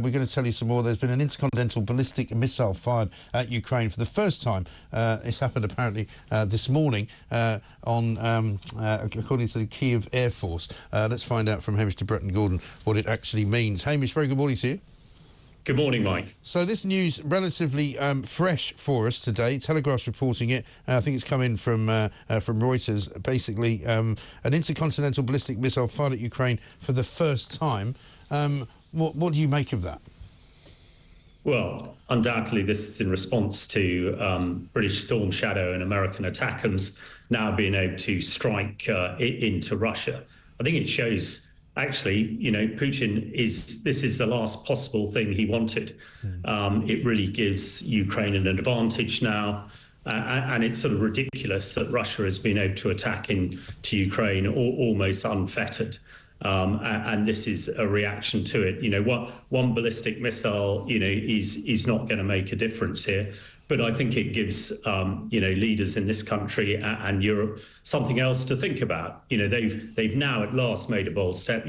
We're going to tell you some more. There's been an intercontinental ballistic missile fired at Ukraine for the first time. It's happened apparently this morning according to the Kyiv Air Force. Let's find out from Hamish to Bryan Gordon what it actually means. Hamish, very good morning to you. Good morning, Mike. So this news relatively fresh for us today. Telegraph's reporting it. I think it's come in from Reuters. Basically, an intercontinental ballistic missile fired at Ukraine for the first time. What do you make of that? Well, undoubtedly, this is in response to British Storm Shadow and American ATACMS now being able to strike into Russia. I think it shows, actually, Putin this is the last possible thing he wanted. It really gives Ukraine an advantage now. And it's sort of ridiculous that Russia has been able to attack into Ukraine almost unfettered. And this is a reaction to it. One ballistic missile, is not going to make a difference here. But I think it gives, leaders in this country and Europe something else to think about. They've now at last made a bold step.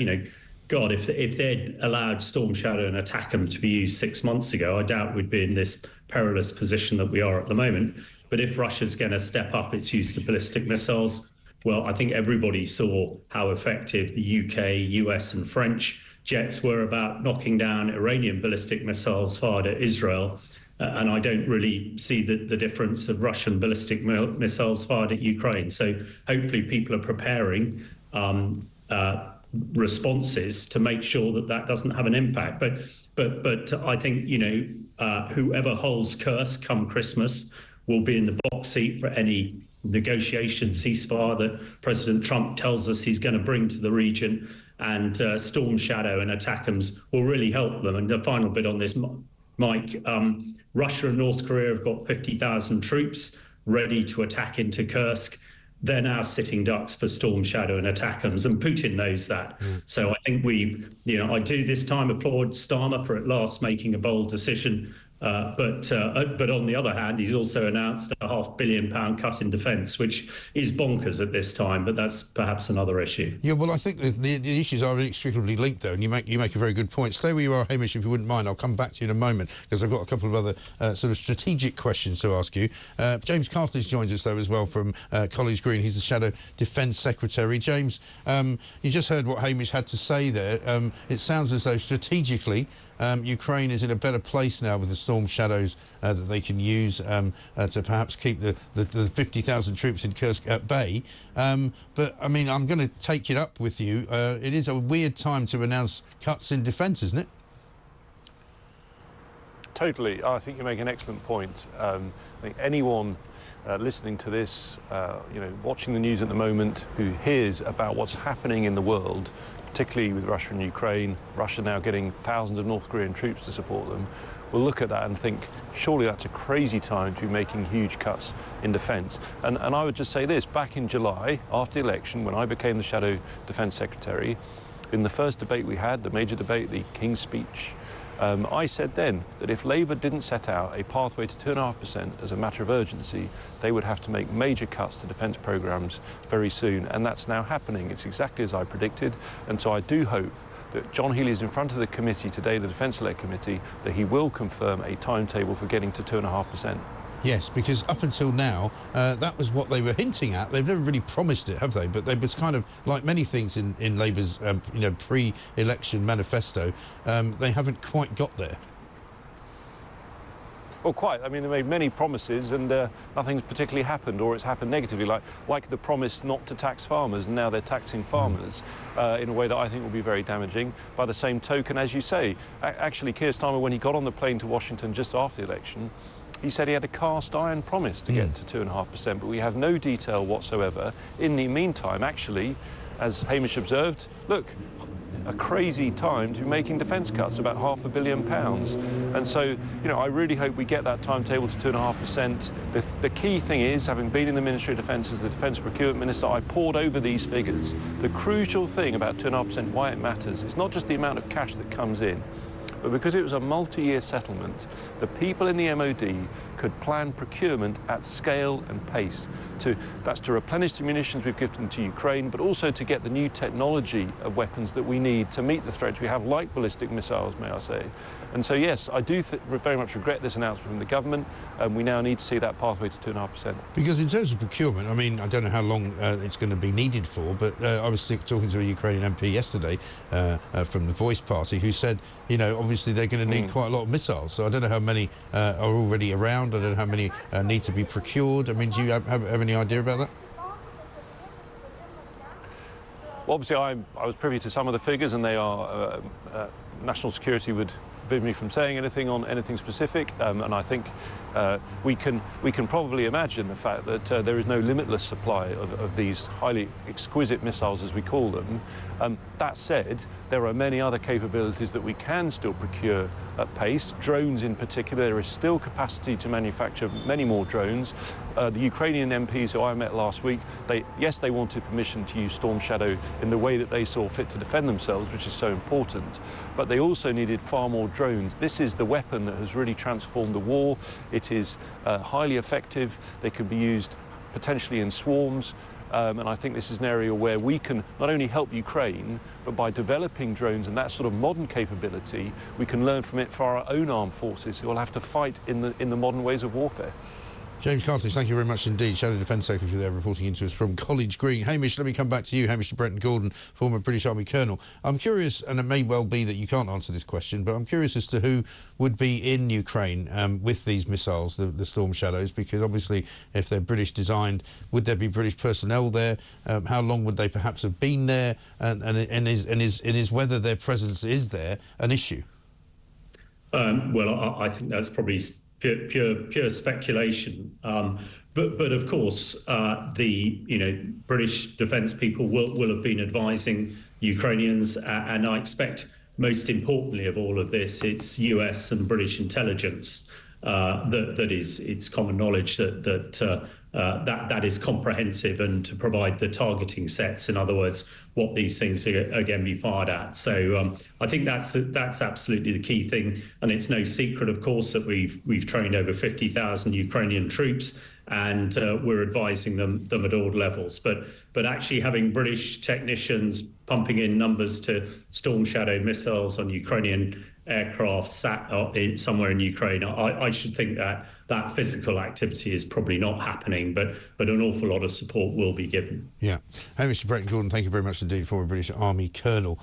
God, if they'd allowed Storm Shadow and ATACMS to be used 6 months ago, I doubt we'd be in this perilous position that we are at the moment. But if Russia's going to step up its use of ballistic missiles, well, I think everybody saw how effective the UK, US and French jets were about knocking down Iranian ballistic missiles fired at Israel. And I don't really see the difference of Russian ballistic missiles fired at Ukraine. So hopefully people are preparing responses to make sure that doesn't have an impact. But I think, whoever holds Kursk come Christmas will be in the box seat for any negotiation ceasefire that President Trump tells us he's going to bring to the region, and Storm Shadow and ATACMS will really help them. And the final bit on this, Mike, Russia and North Korea have got 50,000 troops ready to attack into Kursk. They're now sitting ducks for Storm Shadow and ATACMS, and Putin knows that. So I think I do this time applaud Starmer for at last making a bold decision. But on the other hand, he's also announced a £500 million cut in defence, which is bonkers at this time. But that's perhaps another issue. Yeah, well, I think the issues are inextricably linked, though, and you make a very good point. Stay where you are, Hamish, if you wouldn't mind. I'll come back to you in a moment because I've got a couple of other sort of strategic questions to ask you. James Cartledge joins us, though, as well from College Green. He's the Shadow Defence Secretary. James, you just heard what Hamish had to say there. It sounds as though strategically Ukraine is in a better place now with the Storm Shadows that they can use to perhaps keep the 50,000 troops in Kursk at bay. But, I mean, I'm going to take it up with you. It is a weird time to announce cuts in defence, isn't it? Totally. I think you make an excellent point. I think anyone listening to this, watching the news at the moment, who hears about what's happening in the world, particularly with Russia and Ukraine, Russia now getting thousands of North Korean troops to support them, will look at that and think, surely that's a crazy time to be making huge cuts in defence. And I would just say this, back in July, after the election, when I became the Shadow Defence Secretary, in the first debate we had, the major debate, the King's Speech, I said then that if Labour didn't set out a pathway to 2.5% as a matter of urgency, they would have to make major cuts to defence programmes very soon. And that's now happening. It's exactly as I predicted. And so I do hope that John Healey is in front of the committee today, the Defence Select Committee, that he will confirm a timetable for getting to 2.5%. Yes, because up until now, that was what they were hinting at. They've never really promised it, have they? But it was kind of like many things in Labour's, pre-election manifesto. They haven't quite got there. Well, quite. I mean, they made many promises and nothing's particularly happened, or it's happened negatively, like the promise not to tax farmers, and now they're taxing farmers in a way that I think will be very damaging. By the same token, as you say, actually, Keir Starmer, when he got on the plane to Washington just after the election, he said he had a cast iron promise to get to 2.5%, but we have no detail whatsoever. In the meantime, actually, as Hamish observed, look, a crazy time to be making defence cuts, about £500 million. And so, I really hope we get that timetable to 2.5%. The key thing is, having been in the Ministry of Defence as the Defence Procurement Minister, I pored over these figures. The crucial thing about 2.5%, why it matters, it's not just the amount of cash that comes in, but because it was a multi-year settlement, the people in the MOD could plan procurement at scale and pace. That's to replenish the munitions we've given to Ukraine, but also to get the new technology of weapons that we need to meet the threats we have, like ballistic missiles, may I say. And so, yes, I do very much regret this announcement from the government, and we now need to see that pathway to 2.5%. Because in terms of procurement, I mean, I don't know how long it's going to be needed for, but I was talking to a Ukrainian MP yesterday from the Voice Party who said, you know, obviously they're going to need quite a lot of missiles. So I don't know how many are already around. I don't know how many need to be procured. I mean, do you have any idea about that? Well, obviously, I was privy to some of the figures, and they are national security would forbid me from saying anything on anything specific, and I think we can probably imagine the fact that there is no limitless supply of these highly exquisite missiles, as we call them. That said, there are many other capabilities that we can still procure at pace. Drones in particular, there is still capacity to manufacture many more drones. The Ukrainian MPs who I met last week, yes, they wanted permission to use Storm Shadow in the way that they saw fit to defend themselves, which is so important, but they also needed far more drones. This is the weapon that has really transformed the war. It is highly effective. They can be used potentially in swarms. And I think this is an area where we can not only help Ukraine, but by developing drones and that sort of modern capability, we can learn from it for our own armed forces who will have to fight in the modern ways of warfare. James Cartledge, thank you very much indeed. Shadow Defence Secretary there reporting into us from College Green. Hamish, let me come back to you. Hamish Bryan Gordon, former British Army Colonel. I'm curious, and it may well be that you can't answer this question, but I'm curious as to who would be in Ukraine with these missiles, the Storm Shadows, because obviously if they're British designed, would there be British personnel there? How long would they perhaps have been there? And is whether their presence is there an issue? Well, I think that's probably pure speculation, but of course the British defence people will have been advising Ukrainians, and I expect most importantly of all of this, it's US and British intelligence that is, it's common knowledge that is comprehensive, and to provide the targeting sets, in other words, what these things are going to be fired at. So I think that's absolutely the key thing, and it's no secret, of course, that we've trained over 50,000 Ukrainian troops, and we're advising them at all levels. But actually having British technicians pumping in numbers to Storm Shadow missiles on Ukrainian aircraft sat somewhere in Ukraine, I should think that physical activity is probably not happening, but an awful lot of support will be given. Yeah. Hamish Bryan Gordon, thank you very much indeed, former British Army Colonel,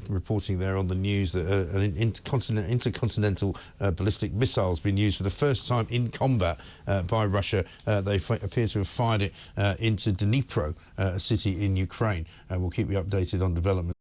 reporting there on the news that an intercontinental ballistic missile has been used for the first time in combat by Russia. They appear to have fired it into Dnipro, a city in Ukraine. We'll keep you updated on developments.